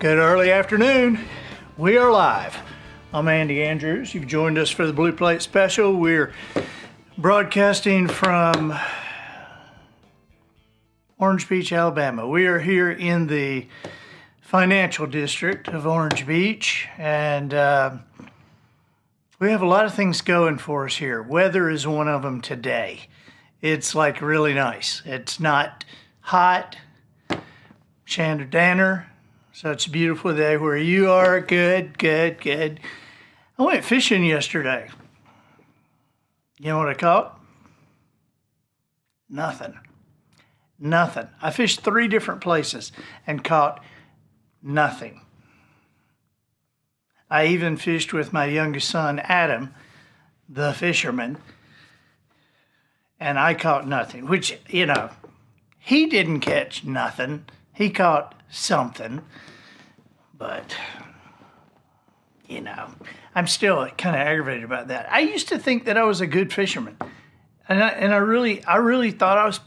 Good early afternoon. We are live. I'm Andy Andrews. You've joined us for the Blue Plate Special. We're broadcasting from Orange Beach, Alabama. We are here in the financial district of Orange Beach, and we have a lot of things going for us here. Weather is one of them today. It's like really nice. It's not hot. Chandler Danner. So it's a beautiful day where you are. Good. I went fishing yesterday. You know what I caught? Nothing. I fished 3 different places and caught nothing. I even fished with my youngest son, Adam, the fisherman, and I caught nothing, which, he didn't catch nothing. He caught something, but, I'm still kind of aggravated about that. I used to think that I was a good fisherman, and I really thought I was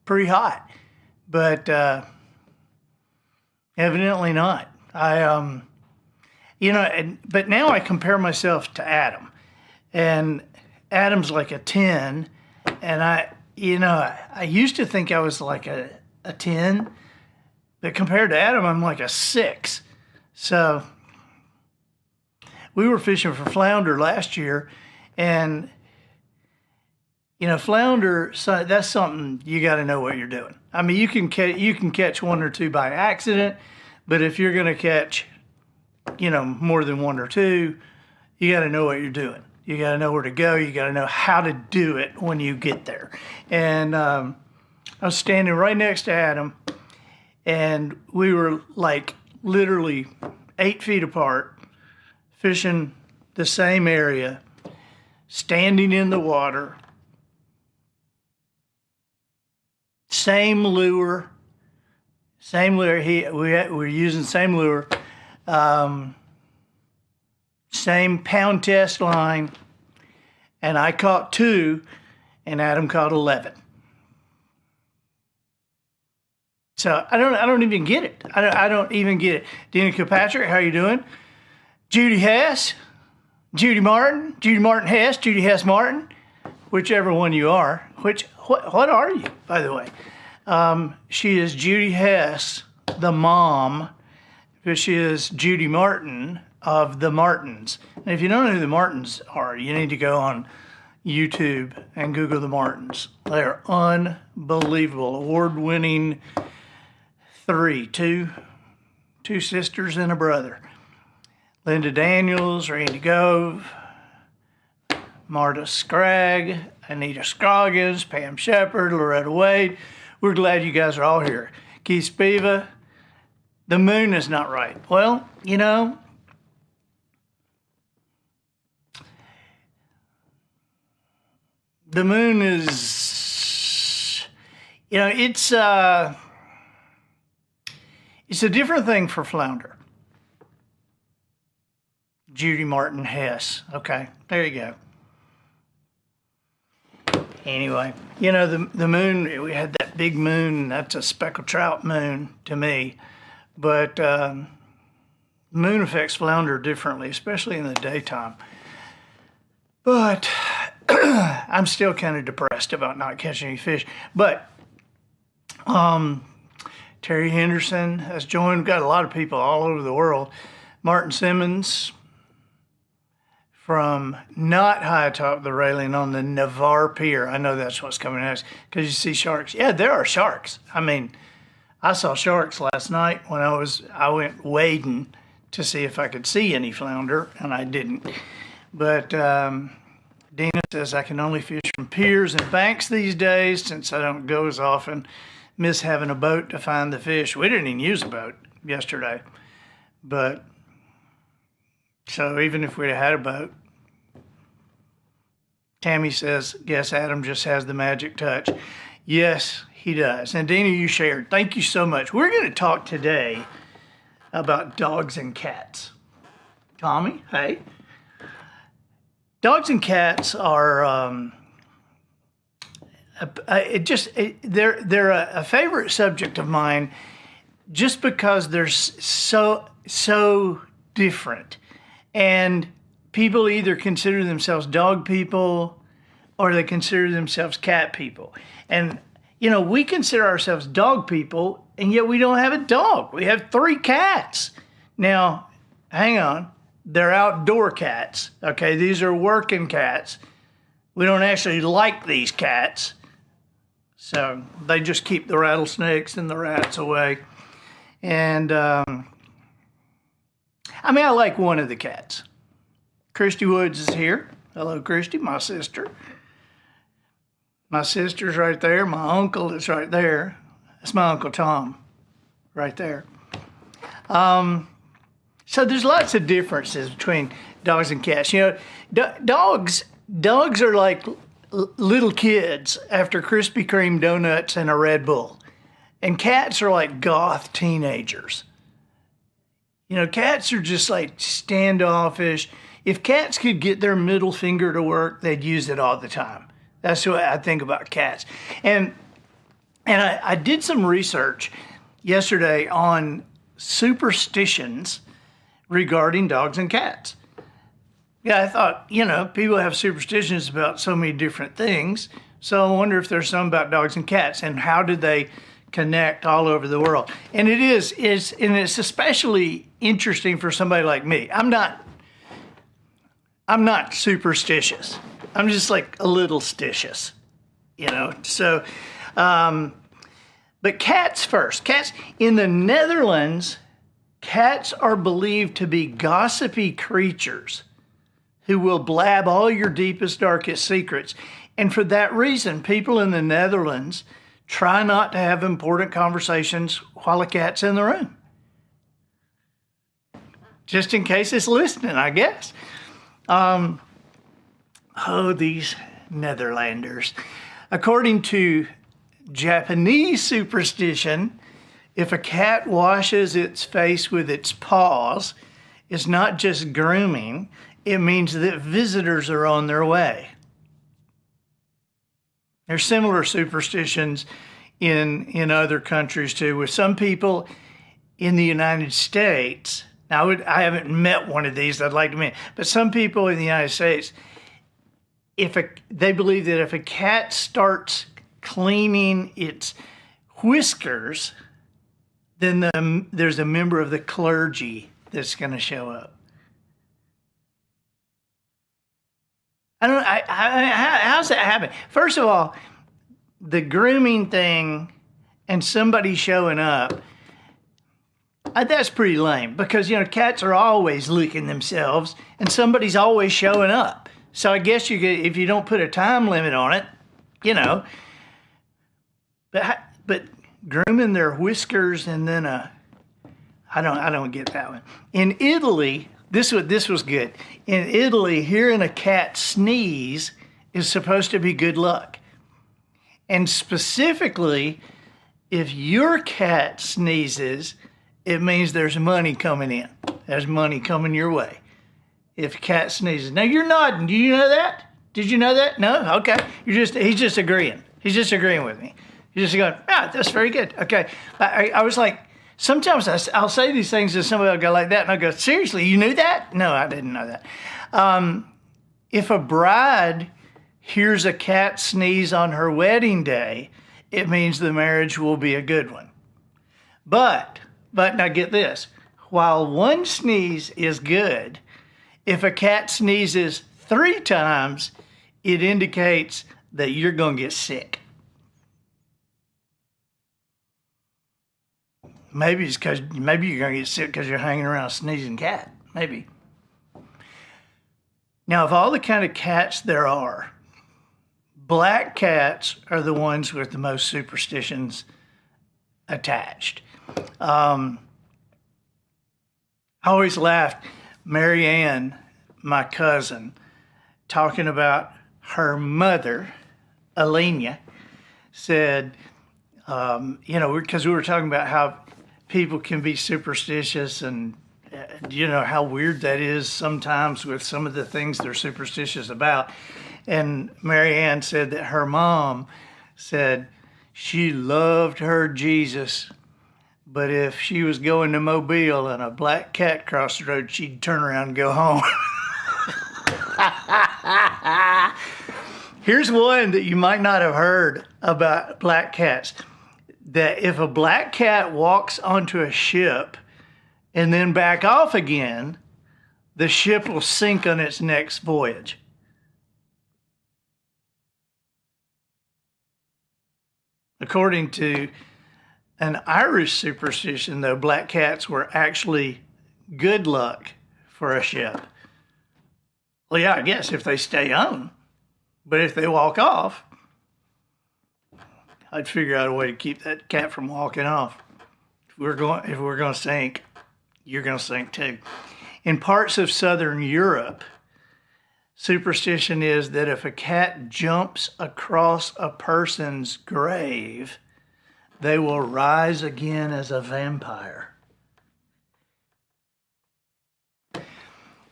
pretty hot, but evidently not. But now I compare myself to Adam, and Adam's like a 10, and I used to think I was like a 10, but compared to Adam, I'm like a 6. So we were fishing for flounder last year, and flounder, so that's something you got to know what you're doing. I mean, you can catch 1 or 2 by accident, but if you're going to catch, more than 1 or 2, you got to know what you're doing. You got to know where to go. You got to know how to do it when you get there. And I was standing right next to Adam, and we were like literally 8 feet apart, fishing the same area, standing in the water, same lure. We're using same lure, same pound test line, and I caught 2, and Adam caught 11. So I don't even get it. I don't even get it. Dina Kilpatrick, how you doing? Judy Hess, Judy Martin Hess, Judy Hess Martin, whichever one you are. What are you, by the way? She is Judy Hess, the mom, but she is Judy Martin of the Martins. And if you don't know who the Martins are, you need to go on YouTube and Google the Martins. They're unbelievable, award-winning 2 sisters and a brother. Linda Daniels, Randy Gove, Marta Scragg, Anita Scroggins, Pam Shepard, Loretta Wade. We're glad you guys are all here. Keith Spiva, the moon is not right. Well, the moon is, it's a different thing for flounder. Judy Martin Hess. Okay, there you go. Anyway, the moon, we had that big moon. That's a speckled trout moon to me. But moon affects flounder differently, especially in the daytime. But I'm still kind of depressed about not catching any fish. But Terry Henderson has joined. We've got a lot of people all over the world. Martin Simmons from not high atop the railing on the Navarre Pier. I know that's what's coming next because you see sharks. Yeah, there are sharks. I mean, I saw sharks last night when I went wading to see if I could see any flounder, and I didn't. But Dina says I can only fish from piers and banks these days since I don't go as often. Miss having a boat to find the fish. We didn't even use a boat yesterday. But, so even if we'd have had a boat, Tammy says, guess Adam just has the magic touch. Yes, he does. And Dina, you shared. Thank you so much. We're going to talk today about dogs and cats. Tommy, hey. Dogs and cats are they're a favorite subject of mine just because they're so different. And people either consider themselves dog people or they consider themselves cat people. And, you know, we consider ourselves dog people, and yet we don't have a dog. We have 3 cats. Now, hang on. They're outdoor cats. Okay, these are working cats. We don't actually like these cats. So they just keep the rattlesnakes and the rats away. And, I like one of the cats. Christy Woods is here. Hello, Christy, my sister. My sister's right there. My uncle is right there. That's my Uncle Tom right there. So there's lots of differences between dogs and cats. You know, dogs are like little kids after Krispy Kreme donuts and a Red Bull. And cats are like goth teenagers. You know, cats are just like standoffish. If cats could get their middle finger to work, they'd use it all the time. That's what I think about cats. And I did some research yesterday on superstitions regarding dogs and cats. Yeah, I thought, you know, people have superstitions about so many different things. So I wonder if there's some about dogs and cats and how did they connect all over the world. And it's especially interesting for somebody like me. I'm not superstitious. I'm just like a little stitious, you know. So, but cats first. Cats in the Netherlands, cats are believed to be gossipy creatures who will blab all your deepest, darkest secrets. And for that reason, people in the Netherlands try not to have important conversations while a cat's in the room. Just in case it's listening, I guess. These Netherlanders. According to Japanese superstition, if a cat washes its face with its paws, it's not just grooming, it means that visitors are on their way. There's similar superstitions in other countries too, with some people in the United States. Now, I haven't met one of these I'd like to meet, but some people in the United States, they believe that if a cat starts cleaning its whiskers, then there's a member of the clergy that's going to show up. How's that happen? First of all, the grooming thing and somebody showing up, that's pretty lame because, you know, cats are always licking themselves and somebody's always showing up. So I guess if you don't put a time limit on it, you know, but grooming their whiskers and then I don't get that one. In Italy, this was good. In Italy, hearing a cat sneeze is supposed to be good luck. And specifically, if your cat sneezes, it means there's money coming in. There's money coming your way. If a cat sneezes. Now you're nodding. Do you know that? Did you know that? No? Okay. He's just agreeing. He's just agreeing with me. He's just going, that's very good. Okay. I was like, sometimes I'll say these things and somebody will go like that, and I'll go, seriously, you knew that? No, I didn't know that. If a bride hears a cat sneeze on her wedding day, it means the marriage will be a good one. But now get this. While one sneeze is good, if a cat sneezes 3 times, it indicates that you're going to get sick. Maybe you're going to get sick because you're hanging around a sneezing cat. Maybe. Now, of all the kind of cats there are, black cats are the ones with the most superstitions attached. I always laughed, Mary Ann, my cousin, talking about her mother, Alenia, said, because we were talking about how people can be superstitious and, how weird that is sometimes with some of the things they're superstitious about. And Mary Ann said that her mom said she loved her Jesus, But if she was going to Mobile and a black cat crossed the road, she'd turn around and go home. Here's one that you might not have heard about black cats. That if a black cat walks onto a ship and then back off again, the ship will sink on its next voyage. According to an Irish superstition, though, black cats were actually good luck for a ship. Well, yeah, I guess if they stay on. But if they walk off, I'd figure out a way to keep that cat from walking off. If we're going to sink, you're going to sink too. In parts of Southern Europe, superstition is that if a cat jumps across a person's grave, they will rise again as a vampire.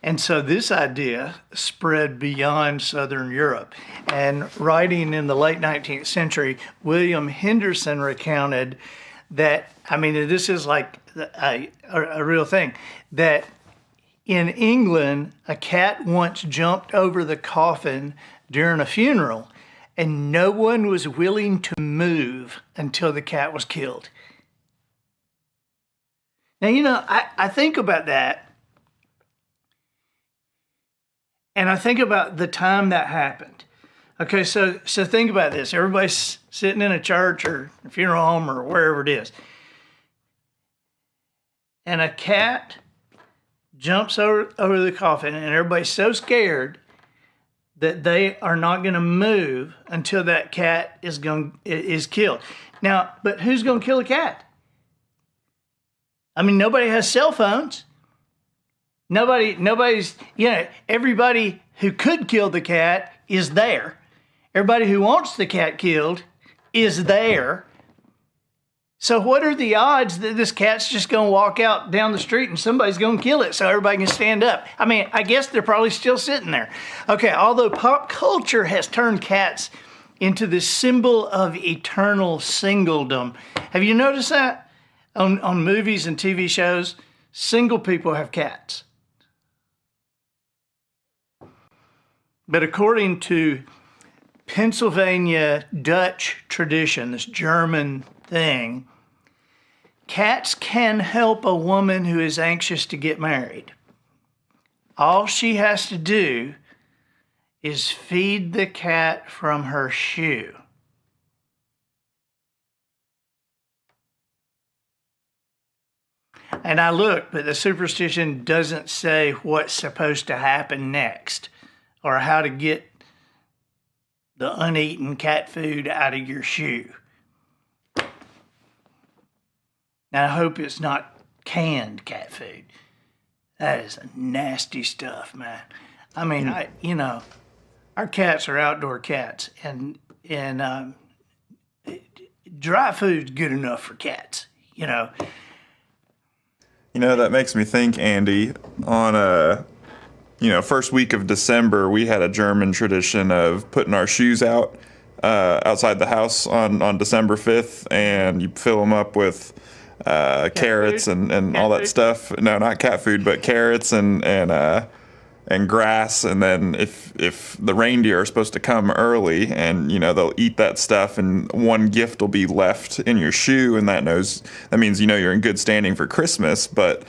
And so this idea spread beyond Southern Europe. And writing in the late 19th century, William Henderson recounted that, I mean, this is like a real thing, that in England, a cat once jumped over the coffin during a funeral, and no one was willing to move until the cat was killed. Now, you know, I think about that. And I think about the time that happened. Okay, so think about this. Everybody's sitting in a church or a funeral home or wherever it is. And a cat jumps over the coffin, and everybody's so scared that they are not going to move until that cat is killed. Now, but who's going to kill a cat? I mean, nobody has cell phones. Nobody's, you know, everybody who could kill the cat is there. Everybody who wants the cat killed is there. So what are the odds that this cat's just going to walk out down the street and somebody's going to kill it so everybody can stand up? I mean, I guess they're probably still sitting there. Okay, although pop culture has turned cats into the symbol of eternal singledom. Have you noticed that? On movies and TV shows, single people have cats. But according to Pennsylvania Dutch tradition, this German thing, cats can help a woman who is anxious to get married. All she has to do is feed the cat from her shoe. And I looked, but the superstition doesn't say what's supposed to happen next, or how to get the uneaten cat food out of your shoe. Now, I hope it's not canned cat food. That is nasty stuff, man. I mean, our cats are outdoor cats, and dry food's good enough for cats, you know. You know, that makes me think, Andy, on first week of December, we had a German tradition of putting our shoes out outside the house on December 5th, and you fill them up with carrots and all that stuff. No, not cat food, but carrots and grass. And then if the reindeer are supposed to come early, and they'll eat that stuff, and one gift will be left in your shoe, and that means you're in good standing for Christmas. But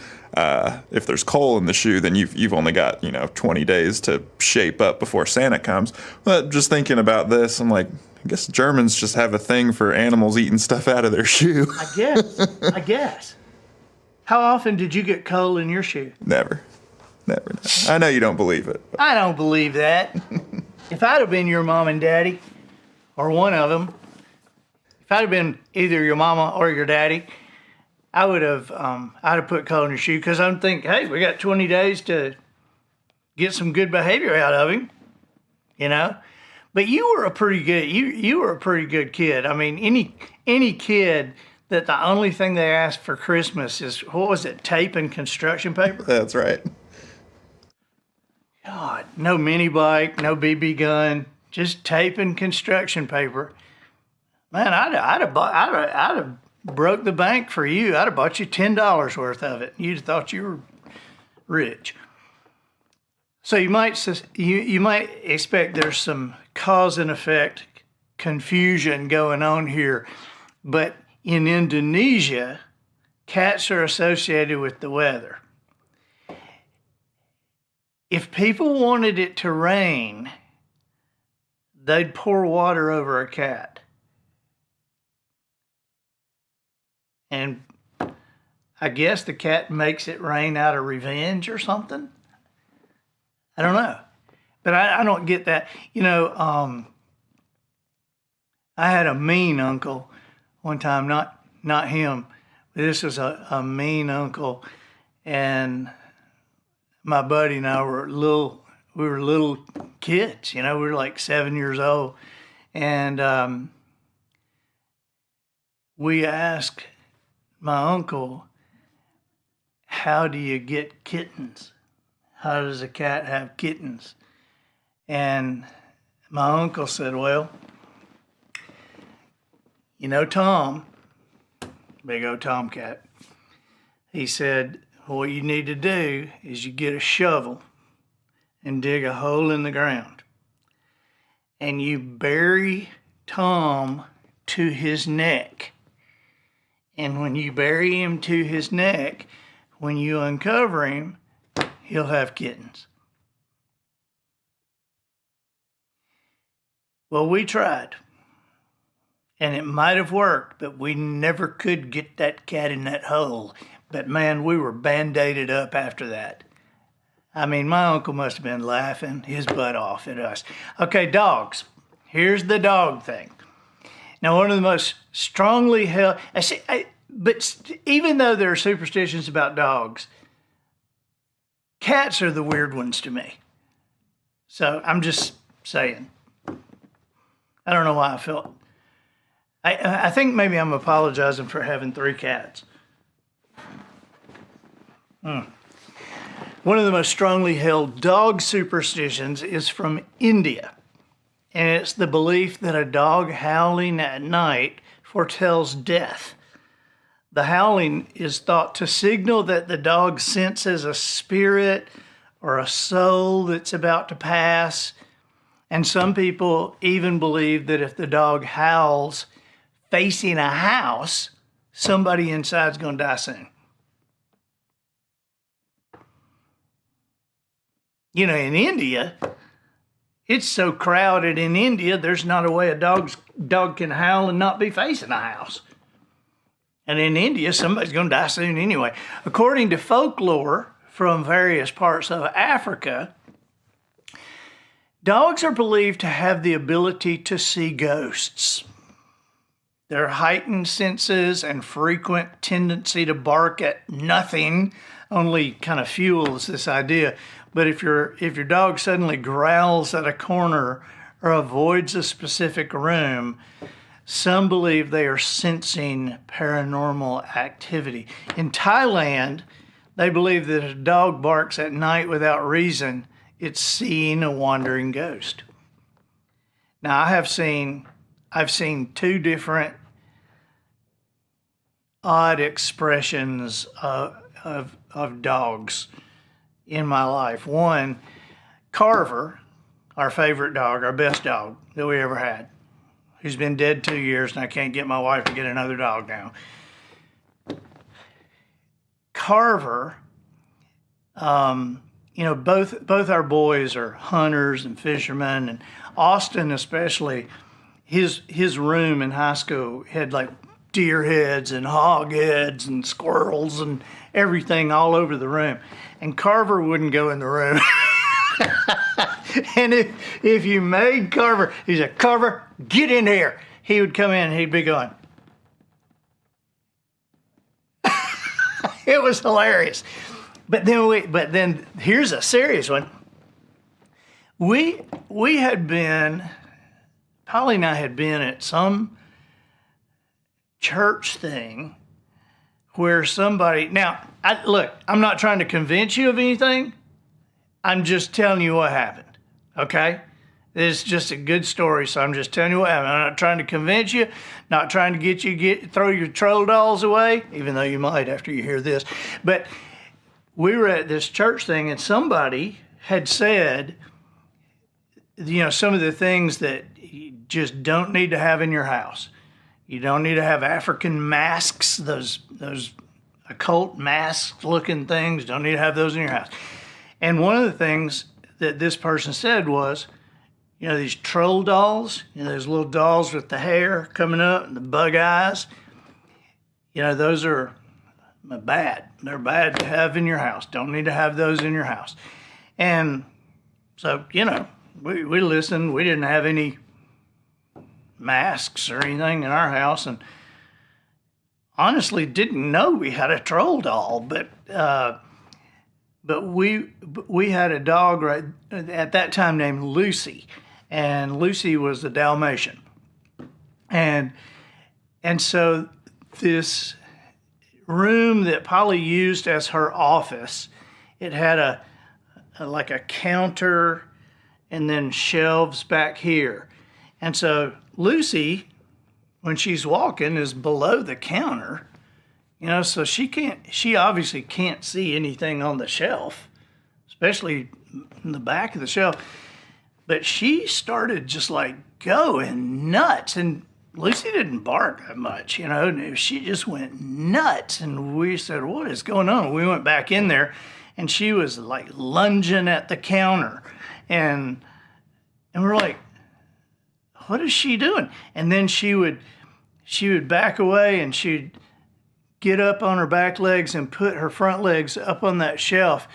if there's coal in the shoe, then you've only got 20 days to shape up before Santa comes. But just thinking about this, I'm like, I guess Germans just have a thing for animals eating stuff out of their shoe. I guess. How often did you get coal in your shoe? Never. No. I know you don't believe it. I don't believe that. If I'd have been your mom and daddy, or one of them, if I'd have been either your mama or your daddy, I'd have put coal in your shoe, because I'm thinking, hey, we got 20 days to get some good behavior out of him, But you were a pretty good kid. I mean, any kid that the only thing they asked for Christmas is, what was it, tape and construction paper? That's right. God, no mini bike, no BB gun, just tape and construction paper. Man, I'd have broke the bank for you. I'd have bought you $10 worth of it. You'd have thought you were rich. So you might expect there's some cause and effect confusion going on here, but in Indonesia, cats are associated with the weather. If people wanted it to rain, they'd pour water over a cat. And I guess the cat makes it rain out of revenge or something. I don't know. But I don't get that. You know, I had a mean uncle one time, not him. This was a mean uncle. And my buddy and I were little kids, you know, we were like 7 years old. And we asked my uncle, how do you get kittens? How does a cat have kittens? And my uncle said, well, you know Tom, big old tomcat, he said, what you need to do is you get a shovel and dig a hole in the ground. And you bury Tom to his neck. And when you bury him to his neck, when you uncover him, he'll have kittens. Well, we tried. And it might have worked, but we never could get that cat in that hole. But man, we were band-aided up after that. I mean, my uncle must have been laughing his butt off at us. Okay, dogs. Here's the dog thing. Now, one of the most strongly held... but even though there are superstitions about dogs, cats are the weird ones to me. So I'm just saying. I don't know why I felt... I think maybe I'm apologizing for having 3 cats. One of the most strongly held dog superstitions is from India. And it's the belief that a dog howling at night foretells death. The howling is thought to signal that the dog senses a spirit or a soul that's about to pass. And some people even believe that if the dog howls facing a house, somebody inside's going to die soon. You know, in India, it's so crowded in India, there's not a way a dog can howl and not be facing a house. And in India, somebody's going to die soon anyway. According to folklore from various parts of Africa, dogs are believed to have the ability to see ghosts. Their heightened senses and frequent tendency to bark at nothing only kind of fuels this idea. But if your dog suddenly growls at a corner or avoids a specific room, some believe they are sensing paranormal activity. In Thailand, they believe that if a dog barks at night without reason, it's seeing a wandering ghost. Now, I've seen 2 different odd expressions of dogs in my life. One, Carver, our favorite dog, our best dog that we ever had, who's been dead 2 years, and I can't get my wife to get another dog now. Carver, you know, both our boys are hunters and fishermen, and Austin especially, his room in high school had like deer heads and hog heads and squirrels and everything all over the room. And Carver wouldn't go in the room. And if you made Carver, he said, Carver, get in here. He would come in and he'd be going. It was hilarious. But then here's a serious one. We had been, Polly and I had been at some church thing where somebody, now, look, I'm not trying to convince you of anything. I'm just telling you what happened, okay? It's just a good story, so I'm just telling you what happened. I'm not trying to convince you, not trying to get you throw your troll dolls away, even though you might after you hear this. But we were at this church thing, and somebody had said, some of the things that you just don't need to have in your house. You don't need to have African masks, those occult mask-looking things. Don't need to have those in your house. And one of the things that this person said was, these troll dolls, those little dolls with the hair coming up and the bug eyes, those are bad. They're bad to have in your house. Don't need to have those in your house. And so, we listened. We didn't have any masks or anything in our house, and honestly didn't know we had a troll doll, but we had a dog right at that time named Lucy. And Lucy was the Dalmatian. And so this room that Polly used as her office, it had a counter and then shelves back here. And so Lucy, when she's walking, is below the counter, so she obviously can't see anything on the shelf, especially in the back of the shelf. But she started just going nuts, and Lucy didn't bark that much, she just went nuts. And we said, what is going on? We went back in there, and she was lunging at the counter, and we're like, what is she doing? And then she would back away, and she'd get up on her back legs and put her front legs up on that shelf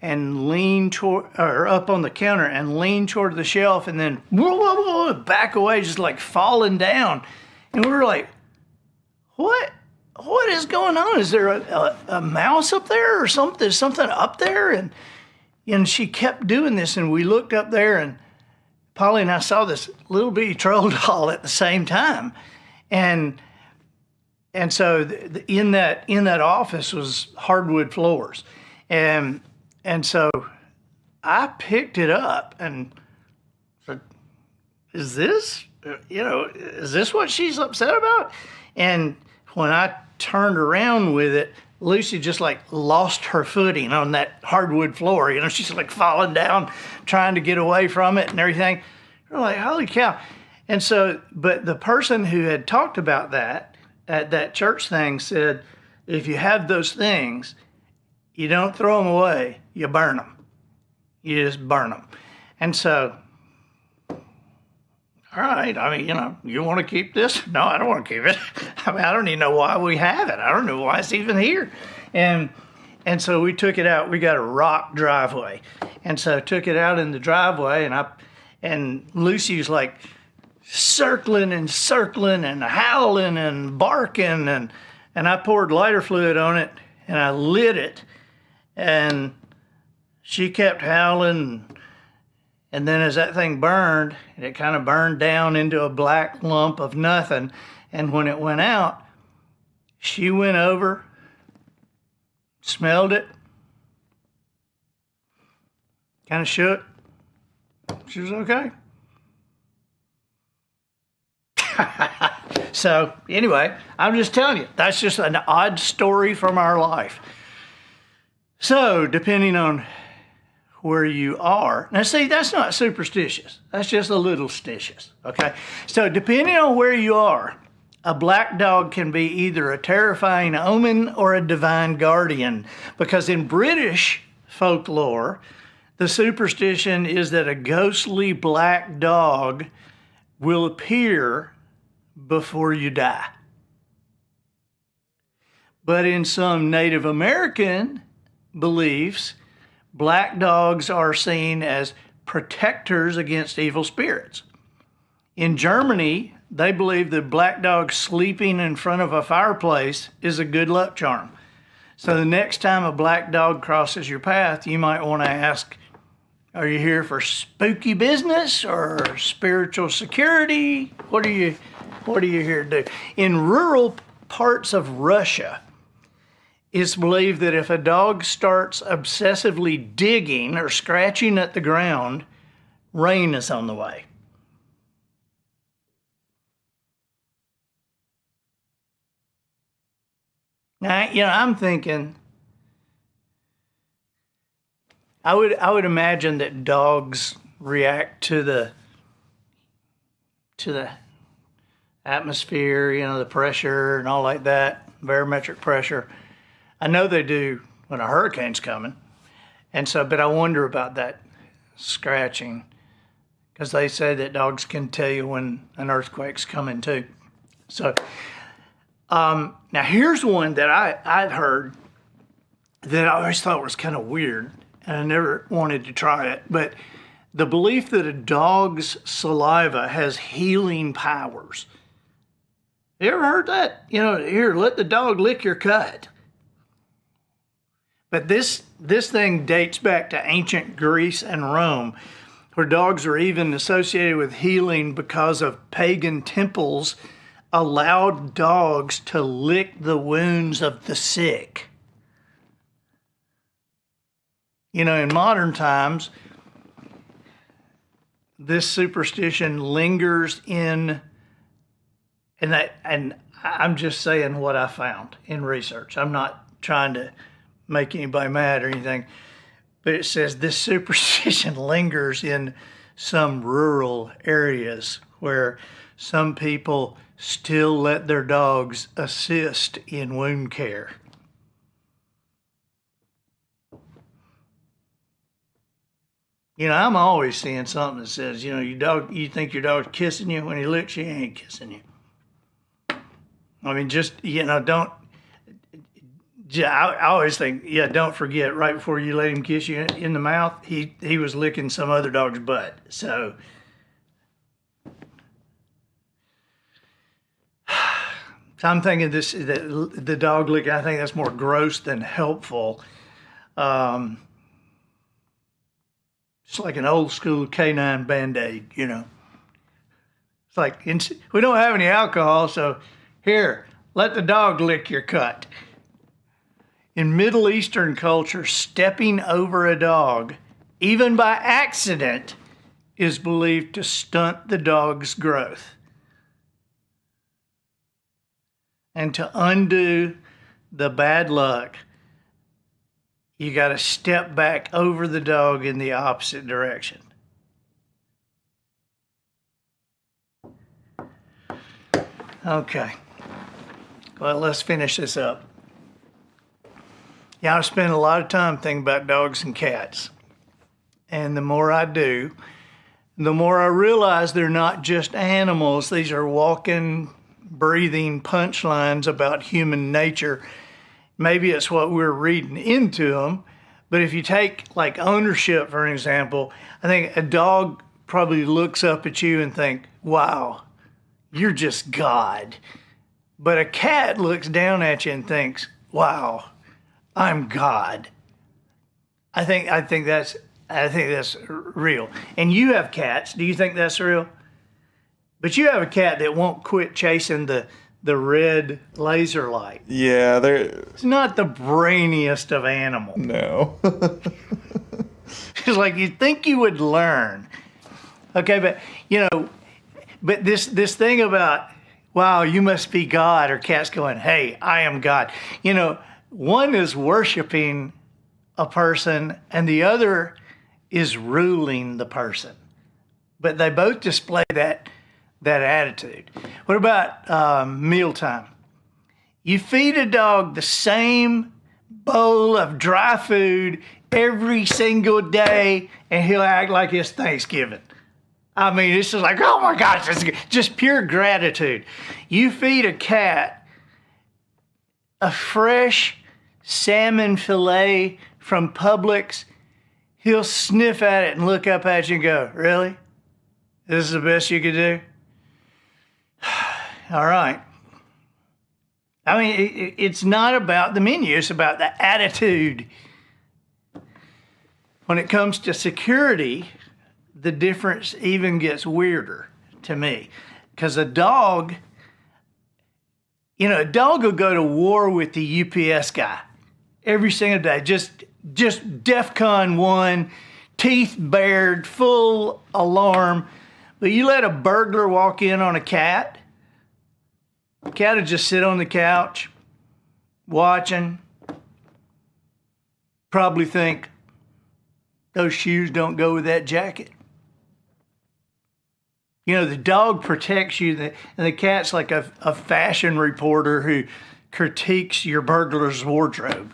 and lean toward, or up on the counter and lean toward the shelf, and then back away, just falling down. And we were like, what is going on? Is there a mouse up there or something? There's something up there? And she kept doing this, and we looked up there, and Polly and I saw this little bitty troll doll at the same time. And so in that office was hardwood floors. And so I picked it up and said, is this what she's upset about? And when I turned around with it, Lucy just lost her footing on that hardwood floor. She's falling down, trying to get away from it and everything. We're like, holy cow. And so, but the person who had talked about that at that church thing said, if you have those things, you don't throw them away, you burn them. You just burn them. And so, all right, you want to keep this? No, I don't want to keep it. I don't even know why we have it. I don't know why it's even here. And so we took it out. We got a rock driveway. And so I took it out in the driveway, and Lucy's circling and howling and barking, and I poured lighter fluid on it, and I lit it, and she kept howling. And then as that thing burned, it kind of burned down into a black lump of nothing. And when it went out, she went over, smelled it, kind of shook. She was okay. So anyway, I'm just telling you, that's just an odd story from our life. So depending on where you are, now see, that's not superstitious. That's just a little stitious, okay? So depending on where you are, a black dog can be either a terrifying omen or a divine guardian, because in British folklore, the superstition is that a ghostly black dog will appear before you die. But in some Native American beliefs, black dogs are seen as protectors against evil spirits. In Germany, they believe that black dog sleeping in front of a fireplace is a good luck charm. So the next time a black dog crosses your path, you might want to ask, are you here for spooky business or spiritual security? What are you here to do? In rural parts of Russia, it's believed that if a dog starts obsessively digging or scratching at the ground, Rain is on the way. Now, I'm thinking, I would imagine that dogs react to the atmosphere, the pressure and all like that, barometric pressure. I know they do when a hurricane's coming. And so, but I wonder about that scratching, because they say that dogs can tell you when an earthquake's coming too. So, now here's one that I've heard that I always thought was kind of weird, and I never wanted to try it, but the belief that a dog's saliva has healing powers. You ever heard that? Here, let the dog lick your cut. But this thing dates back to ancient Greece and Rome, where dogs are even associated with healing because of pagan temples allowed dogs to lick the wounds of the sick. In modern times, this superstition lingers in, and I'm just saying what I found in research. I'm not trying to make anybody mad or anything, but it says this superstition lingers in some rural areas where some people still let their dogs assist in wound care. I'm always seeing something that says, you think your dog's kissing you. When he licks you, he ain't kissing you. I mean, just, don't, I always think, don't forget, right before you let him kiss you in the mouth, he was licking some other dog's butt. So I'm thinking the dog licking, I think that's more gross than helpful. It's like an old school canine Band-Aid, It's like, we don't have any alcohol, so here, let the dog lick your cut. In Middle Eastern culture, stepping over a dog, even by accident, is believed to stunt the dog's growth. And to undo the bad luck, you got to step back over the dog in the opposite direction. Okay. Well, let's finish this up. I spend a lot of time thinking about dogs and cats. And the more I do, the more I realize they're not just animals. These are walking, breathing punchlines about human nature. Maybe it's what we're reading into them. But if you take like ownership, for example, I think a dog probably looks up at you and think, wow, you're just God. But a cat looks down at you and thinks, wow, I'm God. I think that's real. And you have cats. Do you think that's real? But you have a cat that won't quit chasing the red laser light. Yeah, it's not the brainiest of animals. No. It's like you'd think you would learn. Okay, but this thing about, wow, you must be God, or cats going, hey, I am God. One is worshiping a person and the other is ruling the person. But they both display that attitude. What about mealtime? You feed a dog the same bowl of dry food every single day and he'll act like it's Thanksgiving. I mean, it's just like, oh my gosh, it's just pure gratitude. You feed a cat a fresh salmon fillet from Publix, he'll sniff at it and look up at you and go, really? This is the best you could do? All right. I mean, it's not about the menu, it's about the attitude. When it comes to security, the difference even gets weirder to me. Because a dog will go to war with the UPS guy every single day. Just DEFCON 1, teeth bared, full alarm. But you let a burglar walk in on a cat, the cat would just sit on the couch watching, probably think, those shoes don't go with that jacket. You know, the dog protects you, and the cat's like a fashion reporter who critiques your burglar's wardrobe.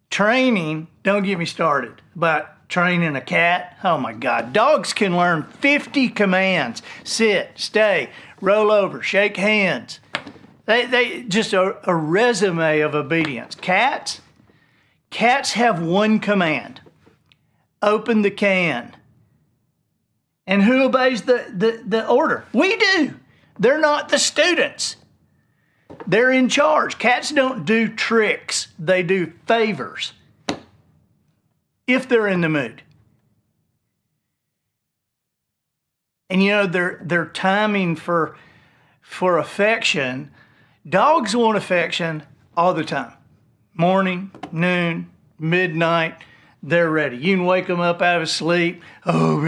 Training, don't get me started about training a cat. Oh my God. Dogs can learn 50 commands. Sit, stay, roll over, shake hands. They just a resume of obedience. Cats have one command. Open the can. And who obeys the order? We do. They're not the students. They're in charge. Cats don't do tricks. They do favors. If they're in the mood. And you know, their timing for affection, dogs want affection all the time. Morning, noon, midnight, they're ready. You can wake them up out of sleep. Oh,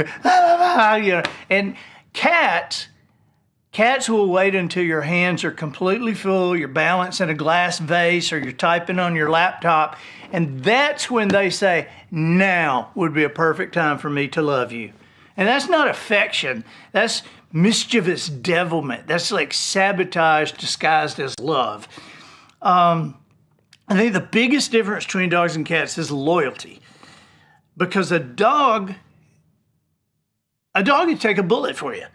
you know. And cats will wait until your hands are completely full, you're balancing a glass vase, or you're typing on your laptop, and that's when they say, now would be a perfect time for me to love you. And that's not affection. That's mischievous devilment. That's like sabotage disguised as love. I think the biggest difference between dogs and cats is loyalty. Because a dog would take a bullet for you.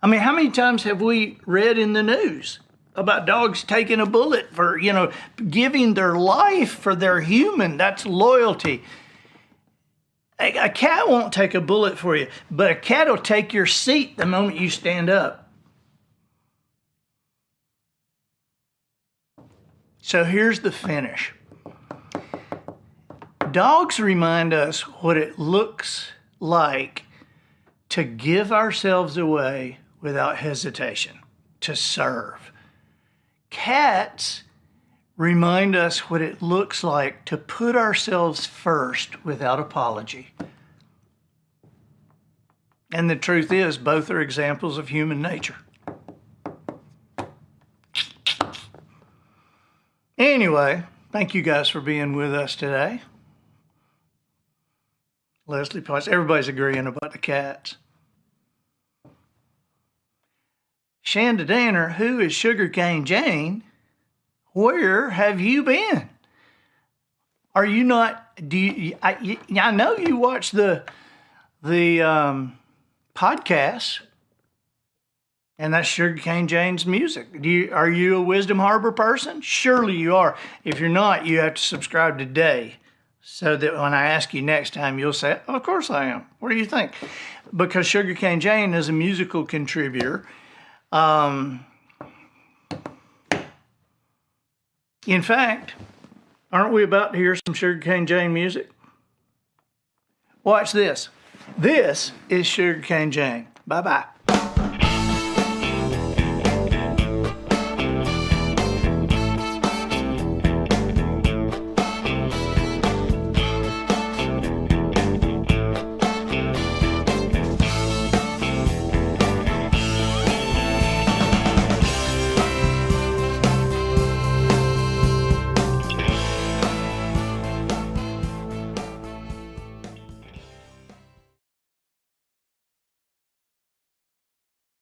I mean, how many times have we read in the news about dogs taking a bullet for, you know, giving their life for their human? That's loyalty. A cat won't take a bullet for you, but a cat will take your seat the moment you stand up. So here's the finish. Dogs remind us what it looks like to give ourselves away without hesitation, to serve. Cats remind us what it looks like to put ourselves first without apology. And the truth is, both are examples of human nature. Anyway, thank you guys for being with us today. Leslie Potts, everybody's agreeing about the cats. Shanda Danner, who is Sugarcane Jane? Where have you been? Are you not? I know you watch the podcast, and that's Sugarcane Jane's music. Are you a Wisdom Harbor person? Surely you are. If you're not, you have to subscribe today, so that when I ask you next time, you'll say, "Of course I am." What do you think? Because Sugarcane Jane is a musical contributor. In fact, aren't we about to hear some Sugarcane Jane music? Watch this. This is Sugarcane Jane. Bye-bye.